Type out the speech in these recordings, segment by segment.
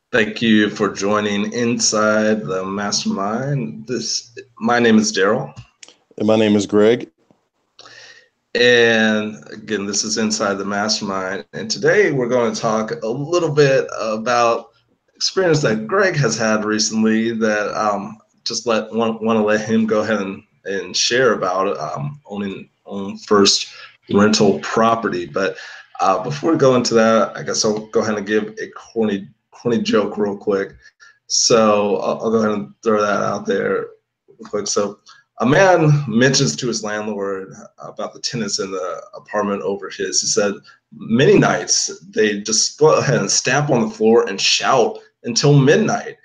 Thank you for joining Inside the Mastermind. My name is Daryl, And my name is Greg. and again, this is Inside the Mastermind. And today we're going to talk a little bit about experience that Greg has had recently that just want to let him go ahead and share about owning own first rental property. But before we go into that, I guess I'll go ahead and give a corny joke real quick. So I'll go ahead and throw that out there real quick. So a man mentions to his landlord about the tenants in the apartment over his. He said, many nights they just go ahead and stamp on the floor and shout until midnight.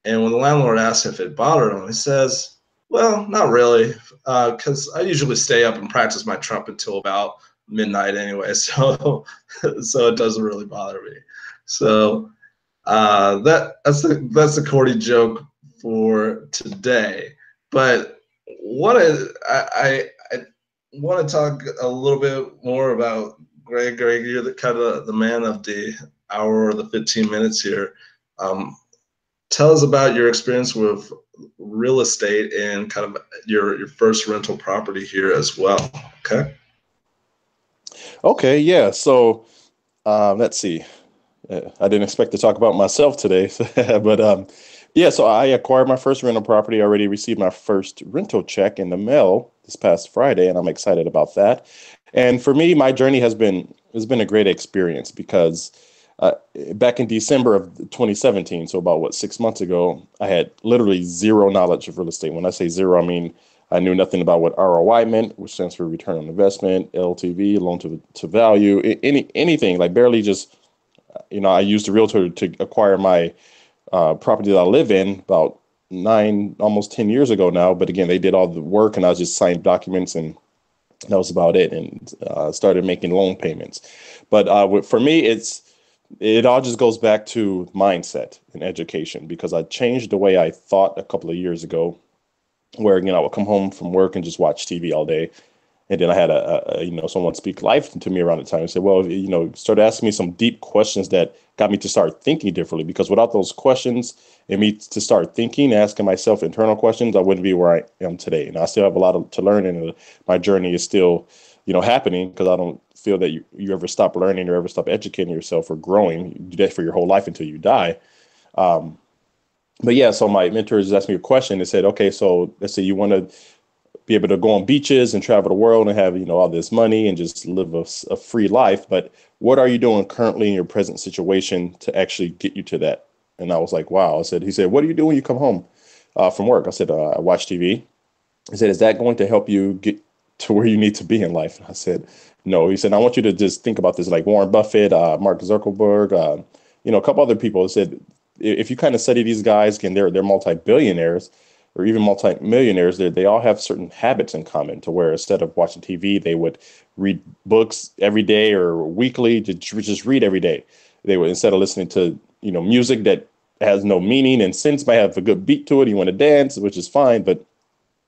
And when the landlord asks if it bothered him, he says, well, not really, because I usually stay up and practice my trumpet until about midnight anyway. So it doesn't really bother me. So that's the corny joke for today. But I want to talk a little bit more about Greg. Greg, you're the kind of the man of the hour or the 15 minutes here. Um, Tell us about your experience with real estate and kind of your first rental property here as well. Okay. Okay, yeah. Let's see. I didn't expect to talk about myself today, but yeah. So I acquired my first rental property. I already received my first rental check in the mail this past Friday, and I'm excited about that. And for me, my journey has been a great experience because uh, back in December of 2017, so about what 6 months ago, I had literally zero knowledge of real estate. When I say zero, I mean I knew nothing about what ROI meant, which stands for return on investment, LTV, loan to value, anything, like barely just, I used a realtor to acquire my property that I live in about almost 10 years ago now. But again, they did all the work and I was just signed documents and that was about it. And started making loan payments. But for me, it all just goes back to mindset and education because I changed the way I thought a couple of years ago where, I would come home from work and just watch TV all day. And then I had someone speak life to me around the time and say, well, start asking me some deep questions that got me to start thinking differently. Because without those questions and me to start thinking, asking myself internal questions, I wouldn't be where I am today. And I still have a lot to learn, and my journey is still, happening because I don't feel that you ever stop learning or ever stop educating yourself or growing. You do that for your whole life until you die. Um, but yeah, so my mentors asked me a question. They said, okay, so let's say you want to be able to go on beaches and travel the world and have all this money and just live a free life, but what are you doing currently in your present situation to actually get you to that? And I was like, wow. He said, what do you do when you come home from work? I said, I watch TV. He said, is that going to help you get to where you need to be in life? I said, no. He said, I want you to just think about this, like Warren Buffett, Mark Zuckerberg, a couple other people. He said, if you kind of study these guys, again, they're multi-billionaires or even multi-millionaires. They all have certain habits in common to where instead of watching TV, they would read books every day or weekly, just read every day. They would, instead of listening to, music that has no meaning and sense, might have a good beat to it. You want to dance, which is fine, but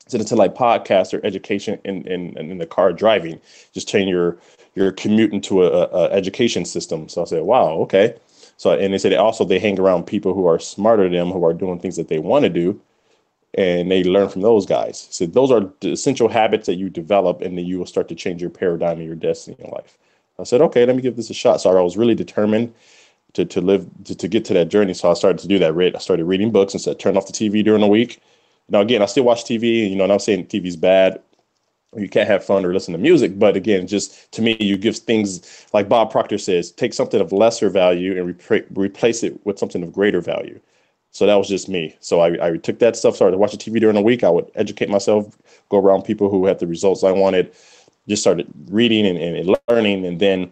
instead into like podcasts or education in the car driving, just change your commute into a education system. So I said, wow, okay. So, and they said also they hang around people who are smarter than them, who are doing things that they want to do, and they learn from those guys. So those are the essential habits that you develop, and then you will start to change your paradigm and your destiny in life. I said, okay, let me give this a shot. So I was really determined to get to that journey. So I started to do that. I started reading books and said, turn off the TV during the week. Now, again, I still watch TV, and I'm saying TV's bad. You can't have fun or listen to music. But again, just to me, you give things like Bob Proctor says, take something of lesser value and replace it with something of greater value. So that was just me. So I took that stuff, started watching TV during the week. I would educate myself, go around people who had the results I wanted, just started reading and learning. And then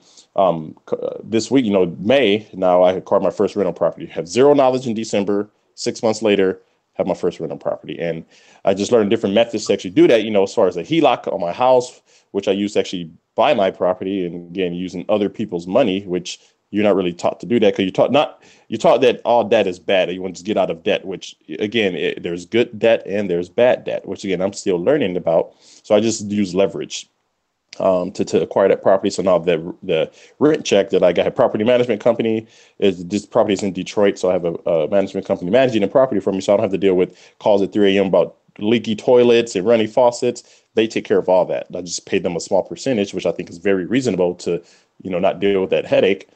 this week, May, now I acquired my first rental property. Have zero knowledge in December. 6 months later, have my first rental property. And I just learned different methods to actually do that, as far as a HELOC on my house, which I used to actually buy my property. And again, using other people's money, which you're not really taught to do that because you're taught that all debt is bad. You want to just get out of debt, which again, there's good debt and there's bad debt, which again, I'm still learning about. So I just use leverage. to acquire that property. So now the rent check that I got, a property management company, is this property is in Detroit. So I have a management company managing the property for me. So I don't have to deal with calls at 3 a.m. about leaky toilets and running faucets. They take care of all that. I just pay them a small percentage, which I think is very reasonable to, not deal with that headache.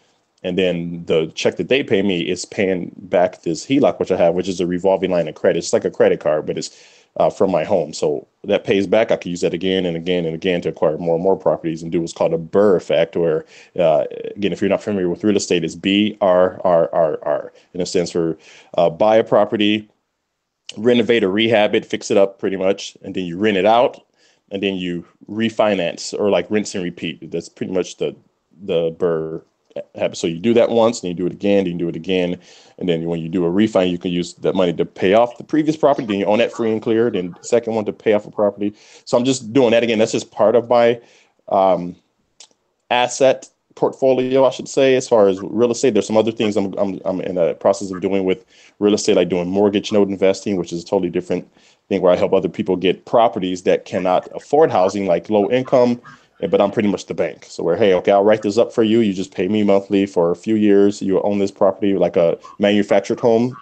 And then the check that they pay me is paying back this HELOC, which I have, which is a revolving line of credit. It's like a credit card, but it's from my home. So that pays back. I could use that again and again and again to acquire more and more properties and do what's called a BRRRR effect, where, again, if you're not familiar with real estate, it's BRRRR. And it stands for buy a property, renovate or rehab it, fix it up pretty much, and then you rent it out, and then you refinance, or like rinse and repeat. That's pretty much the BRRRR habit. So you do that once, and you do it again, and you do it again, and then when you do a refi, you can use that money to pay off the previous property. Then you own that free and clear. Then the second one to pay off a property. So I'm just doing that again. That's just part of my asset portfolio, I should say. As far as real estate, there's some other things I'm in a process of doing with real estate, like doing mortgage note investing, which is a totally different thing, where I help other people get properties that cannot afford housing, like low income, but I'm pretty much the bank. So where, hey, okay, I'll write this up for you. You just pay me monthly for a few years. You own this property like a manufactured home,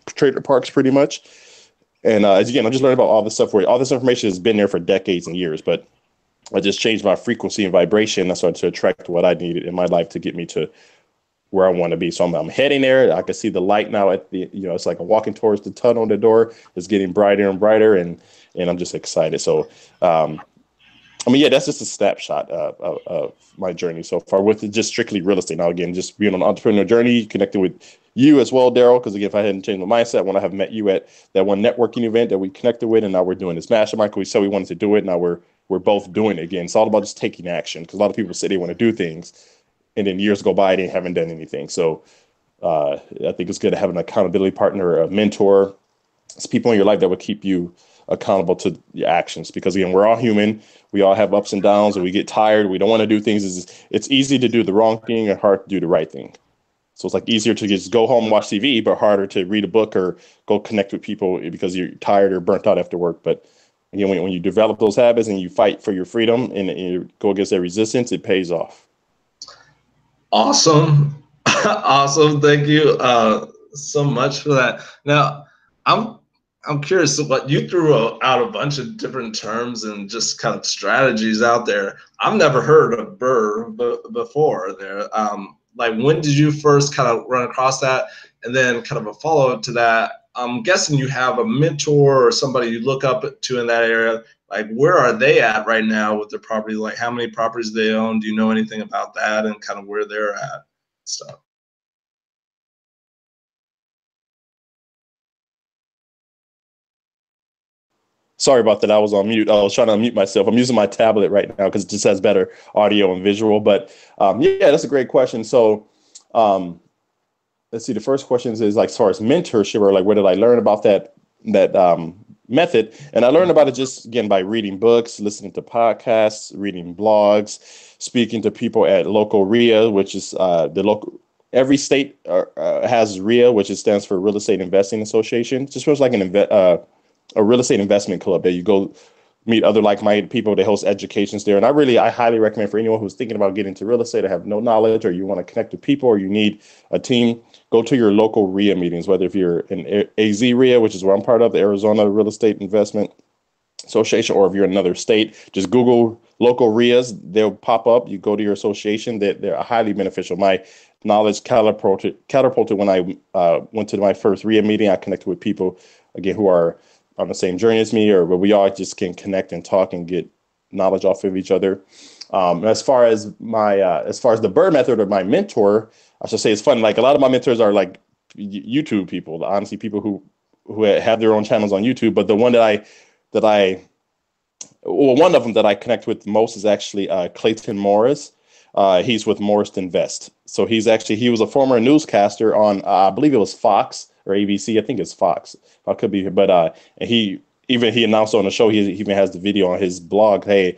trailer parks, pretty much. And again, I'm just learning about all this stuff where all this information has been there for decades and years, but I just changed my frequency and vibration. I started to attract what I needed in my life to get me to where I want to be. So I'm heading there. I can see the light now at the, it's like I'm walking towards the tunnel on the door. It's getting brighter and brighter, and I'm just excited. So, that's just a snapshot of my journey so far with just strictly real estate. Now, again, just being on an entrepreneurial journey, connecting with you as well, Daryl, because again, if I hadn't changed my mindset, when I have met you at that one networking event that we connected with, and now we're doing this mastermind, because we said we wanted to do it. Now we're both doing it again. It's all about just taking action, because a lot of people say they want to do things, and then years go by, they haven't done anything. So I think it's good to have an accountability partner, a mentor. It's people in your life that will keep you accountable to your actions, because again, we're all human. We all have ups and downs, and we get tired. We don't want to do things. It's easy to do the wrong thing and hard to do the right thing. So it's like easier to just go home and watch TV, but harder to read a book or go connect with people because you're tired or burnt out after work. But again, when you develop those habits and you fight for your freedom and you go against that resistance, it pays off. Awesome. Awesome. Thank you so much for that. Now, I'm curious what you threw out a bunch of different terms and just kind of strategies out there. I've never heard of BRRRR before there. Like, when did you first kind of run across that? And then kind of a follow-up to that, I'm guessing you have a mentor or somebody you look up to in that area. Like, where are they at right now with their property? Like, how many properties they own? Do you know anything about that and kind of where they're at? Stuff. Sorry about that. I was on mute. I was trying to unmute myself. I'm using my tablet right now because it just has better audio and visual. But that's a great question. So let's see. The first question is like, as far as mentorship, or like, where did I learn about that method? And I learned about it just, again, by reading books, listening to podcasts, reading blogs, speaking to people at local RIA, which is the local. Every state has RIA, which stands for Real Estate Investing Association. It just feels like a real estate investment club that you go meet other like-minded people. They host educations there. And I highly recommend, for anyone who's thinking about getting into real estate or have no knowledge, or you want to connect with people, or you need a team, go to your local RIA meetings, whether if you're in AZ RIA, which is where I'm part of, the Arizona Real Estate Investment Association, or if you're in another state, just Google local RIAs. They'll pop up. You go to your association. They're highly beneficial. My knowledge catapulted when I went to my first RIA meeting. I connected with people, again, who are on the same journey as me, or where we all just can connect and talk and get knowledge off of each other. As far as the BRRRR method, or my mentor, I should say, it's fun. Like, a lot of my mentors are like YouTube people, honestly, people who have their own channels on YouTube. But the one one of them that I connect with most is actually Clayton Morris. He's with Morris Invest. So he was a former newscaster on, I believe it was Fox or ABC. I think it's Fox. I could be, but he announced on the show. He even has the video on his blog. Hey,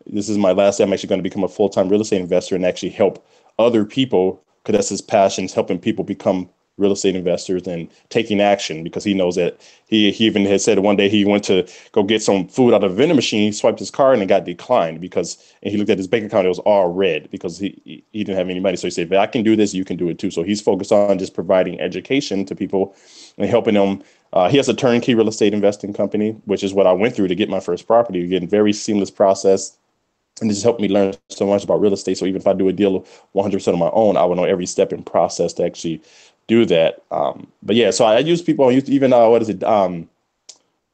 this is my last day. I'm actually going to become a full-time real estate investor and actually help other people, because that's his passion, is helping people become real estate investors and taking action, because he knows that he even had said one day he went to go get some food out of a vending machine. He swiped his card and it got declined and he looked at his bank account. It was all red because he didn't have any money. So he said, if I can do this, you can do it too. So he's focused on just providing education to people and helping them. He has a turnkey real estate investing company, which is what I went through to get my first property. Again, very seamless process. And it just helped me learn so much about real estate. So even if I do a deal 100% on my own, I will know every step in process to actually do that. But yeah, so I use people on YouTube, even what is it? I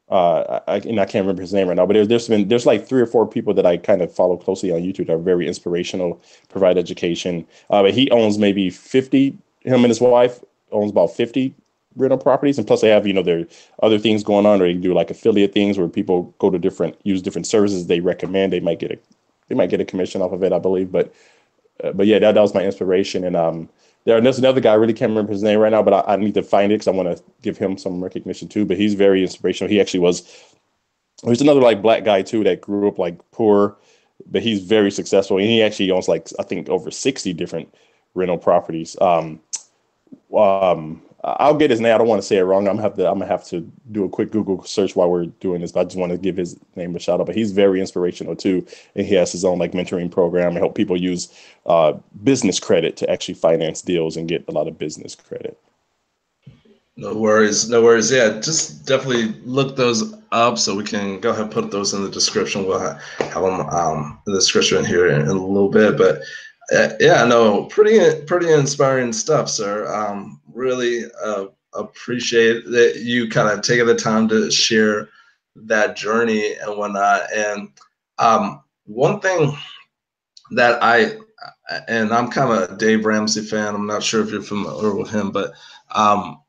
can't remember his name right now, but there's like 3 or 4 people that I kind of follow closely on YouTube that are very inspirational, provide education. But he owns maybe 50. Him and his wife owns about 50 rental properties, and plus they have there are other things going on, or they can do like affiliate things where people go to use different services they recommend. They might get a commission off of it, I believe. But yeah, that was my inspiration. And there's another guy, I really can't remember his name right now, but I need to find it because I want to give him some recognition too. But he's very inspirational. He's another like black guy too that grew up like poor, but he's very successful, and he actually owns like I think over 60 different rental properties. I'll get his name. I don't want to say it wrong. I'm gonna have to do a quick Google search while we're doing this. But I just want to give his name a shout out. But he's very inspirational too, and he has his own like mentoring program and help people use business credit to actually finance deals and get a lot of business credit. No worries, no worries. Yeah, just definitely look those up so we can go ahead and put those in the description. We'll have them in the description here in a little bit. But yeah, no, pretty inspiring stuff, sir. Really appreciate that you kind of taking the time to share that journey and whatnot. And one thing that I'm kind of a Dave Ramsey fan. I'm not sure if you're familiar with him, but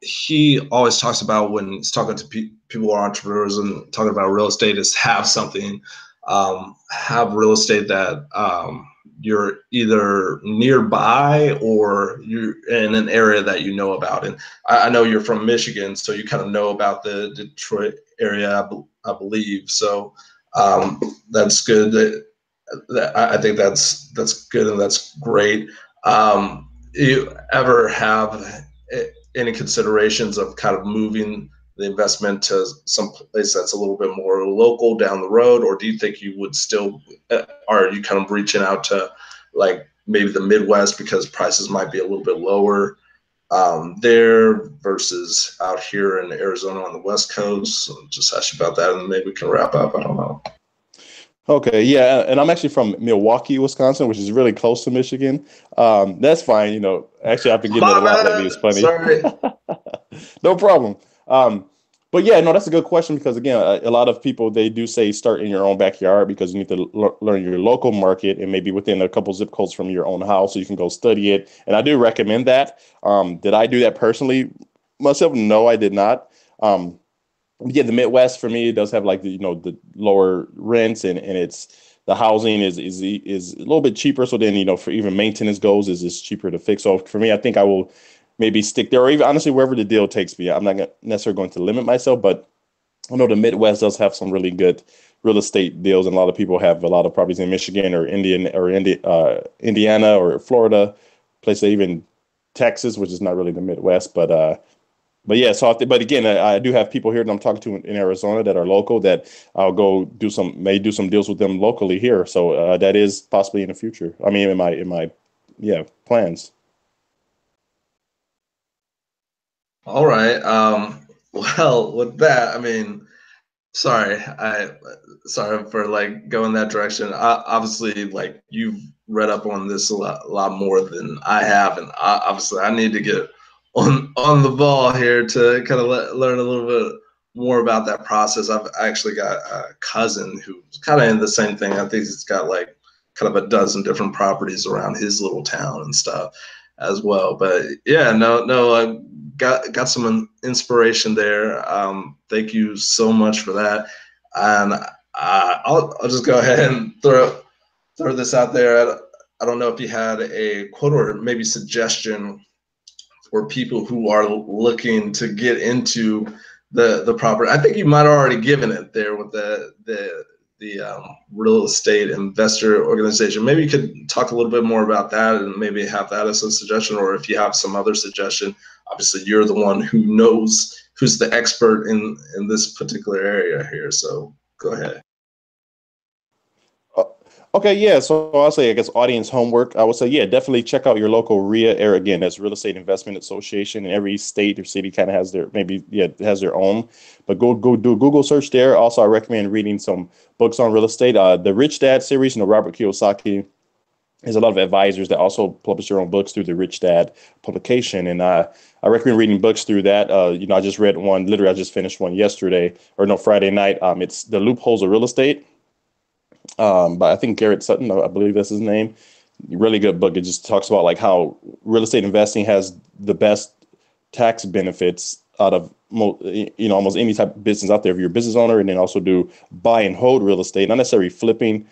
he always talks about when he's talking to people who are entrepreneurs and talking about real estate is have something, have real estate that you're either nearby or you're in an area that you know about. And I know you're from Michigan, so you kind of know about the Detroit area, I believe. So that's good. I think that's good and that's great. You ever have any considerations of kind of moving the investment to some place that's a little bit more local down the road, or do you think you would still, are you kind of reaching out to like maybe the Midwest because prices might be a little bit lower there versus out here in Arizona on the West Coast? So just ask you about that and maybe we can wrap up. I don't know. Okay, yeah, and I'm actually from Milwaukee, Wisconsin, which is really close to Michigan. That's fine. Actually, I've been getting it a lot lately. It's funny. Sorry. No problem. But yeah, no, that's a good question because again, a lot of people, they do say start in your own backyard because you need to learn your local market and maybe within a couple zip codes from your own house so you can go study it. And I do recommend that. Did I do that personally myself? No, I did not. Yeah, the Midwest for me, it does have like the lower rents and the housing is a little bit cheaper. So then, for even maintenance goes, is cheaper to fix. So for me, I think I will maybe stick there, or even honestly, wherever the deal takes me. I'm not necessarily going to limit myself, but I know the Midwest does have some really good real estate deals, and a lot of people have a lot of properties in Michigan or Indiana or Florida, places even Texas, which is not really the Midwest, but yeah, but again, I do have people here that I'm talking to in Arizona that are local that I'll go do some deals with them locally here. So that is possibly in the future. I mean, in my plans. All right. Well, with that, I mean, sorry for like going that direction. Obviously, like you've read up on this a lot more than I have, and obviously I need to get on the ball here to kind of learn a little bit more about that process. I've actually got a cousin who's kind of in the same thing. I think he's got like kind of a dozen different properties around his little town and stuff as well. But yeah, no, I got some inspiration there. Thank you so much for that. And I'll just go ahead and throw this out there. I don't know if you had a quote or maybe suggestion for people who are looking to get into the property. I think you might have already given it there with the the real estate investor organization. Maybe you could talk a little bit more about that and maybe have that as a suggestion, or if you have some other suggestion. Obviously, you're the one who knows, who's the expert in this particular area here. So go ahead. Okay, yeah. So I'll say, I guess, audience homework. I would say, yeah, definitely check out your local RIA area. Again, that's Real Estate Investment Association. And every state or city kind of has their, maybe, yeah, has their own. But go do a Google search there. Also, I recommend reading some books on real estate. The Rich Dad series, Robert Kiyosaki. There's a lot of advisors that also publish their own books through the Rich Dad publication. And I recommend reading books through that. I just read one, literally, I just finished one yesterday, or no, Friday night. It's The Loopholes of Real Estate. But I think Garrett Sutton, I believe that's his name. Really good book. It just talks about like how real estate investing has the best tax benefits out of almost any type of business out there. If you're a business owner, and then also do buy and hold real estate, not necessarily flipping,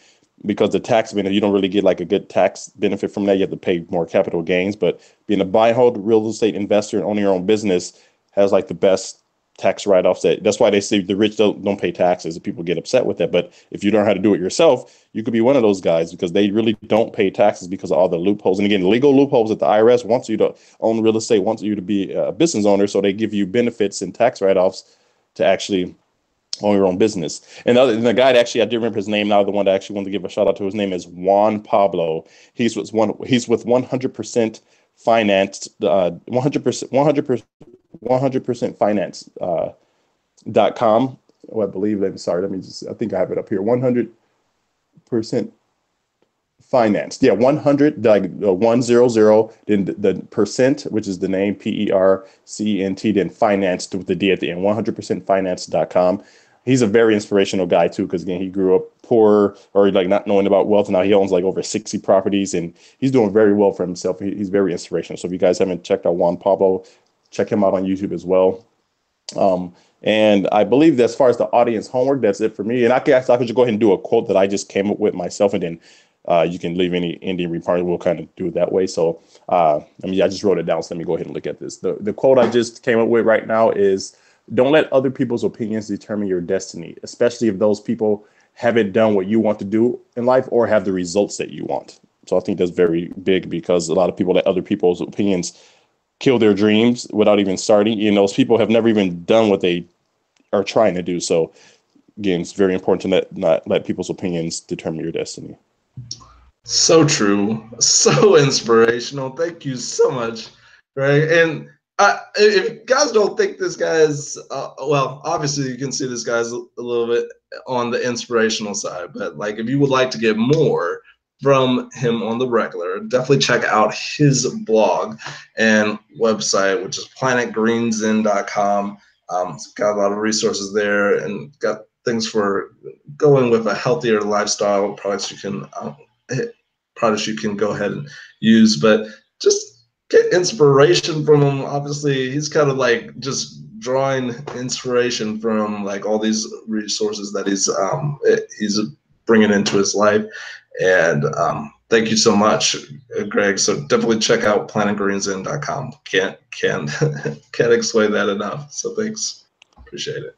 because the tax benefit, you don't really get like a good tax benefit from that. You have to pay more capital gains. But being a buy and hold real estate investor and owning your own business has like the best tax write-offs. That's why they say the rich don't pay taxes, and people get upset with that. But if you learn how to do it yourself, you could be one of those guys, because they really don't pay taxes because of all the loopholes. And again, legal loopholes that the IRS wants you to own real estate, wants you to be a business owner, so they give you benefits and tax write-offs to actually own your own business. And the guy that actually, I do remember his name now, the one that I actually wanted to give a shout out to, his name is Juan Pablo. He's with 100% financed, 100% finance .com. Oh, I believe that. Sorry, I think I have it up here. 100% financed. Yeah, 100, like 100, then the percent, which is the name, PERCENT, then financed with the D at the end, 100percentfinance.com. He's a very inspirational guy too, because again, he grew up poor, or like not knowing about wealth. Now he owns like over 60 properties, and he's doing very well for himself. He's very inspirational. So if you guys haven't checked out Juan Pablo, check him out on YouTube as well. And I believe that as far as the audience homework, that's it for me. And I could just go ahead and do a quote that I just came up with myself, and then you can leave any ending remarks. We'll kind of do it that way. So I just wrote it down. So let me go ahead and look at this. The quote I just came up with right now is, "Don't let other people's opinions determine your destiny, especially if those people haven't done what you want to do in life or have the results that you want." So I think that's very big, because a lot of people let other people's opinions kill their dreams without even starting. Those people have never even done what they are trying to do. So again, it's very important to not let people's opinions determine your destiny. So true. So inspirational. Thank you so much, Gregg. And if you guys don't think this guy is, well, obviously you can see this guy's a little bit on the inspirational side, but like if you would like to get more from him on the regular, definitely check out his blog and website, which is planetgreensin.com. It's got a lot of resources there, and got things for going with a healthier lifestyle, products you can go ahead and use. But just get inspiration from him. Obviously, he's kind of like just drawing inspiration from like all these resources that he's bringing into his life. And thank you so much, Gregg. So definitely check out planetgreensin.com. Can't explain that enough. So thanks. Appreciate it.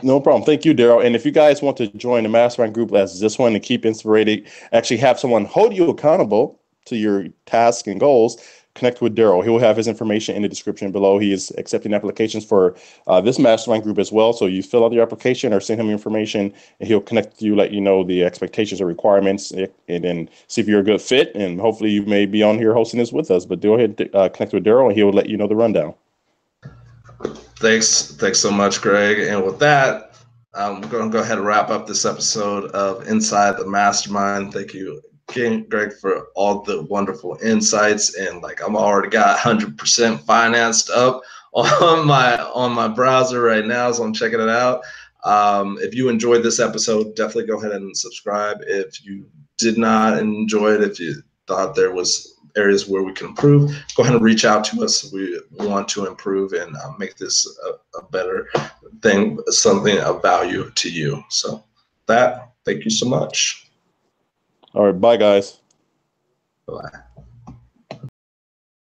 No problem. Thank you, Daryl. And if you guys want to join a mastermind group as this one and keep inspired, actually have someone hold you accountable to your tasks and goals, connect with Daryl. He will have his information in the description below. He is accepting applications for this mastermind group as well. So you fill out your application or send him information, and he'll connect with you, let you know the expectations or requirements, and then see if you're a good fit. And hopefully you may be on here hosting this with us. But go ahead and connect with Daryl, and he'll let you know the rundown. Thanks so much, Gregg. And with that, we're going to go ahead and wrap up this episode of Inside the Mastermind. Thank you again, Gregg, for all the wonderful insights. And like I'm already got 100% financed up on my browser right now, so I'm checking it out. If you enjoyed this episode, definitely go ahead and subscribe. If you did not enjoy it, if you thought there was areas where we can improve, go ahead and reach out to us. We want to improve and make this a better thing, something of value to you. So thank you so much. All right, bye guys. Bye.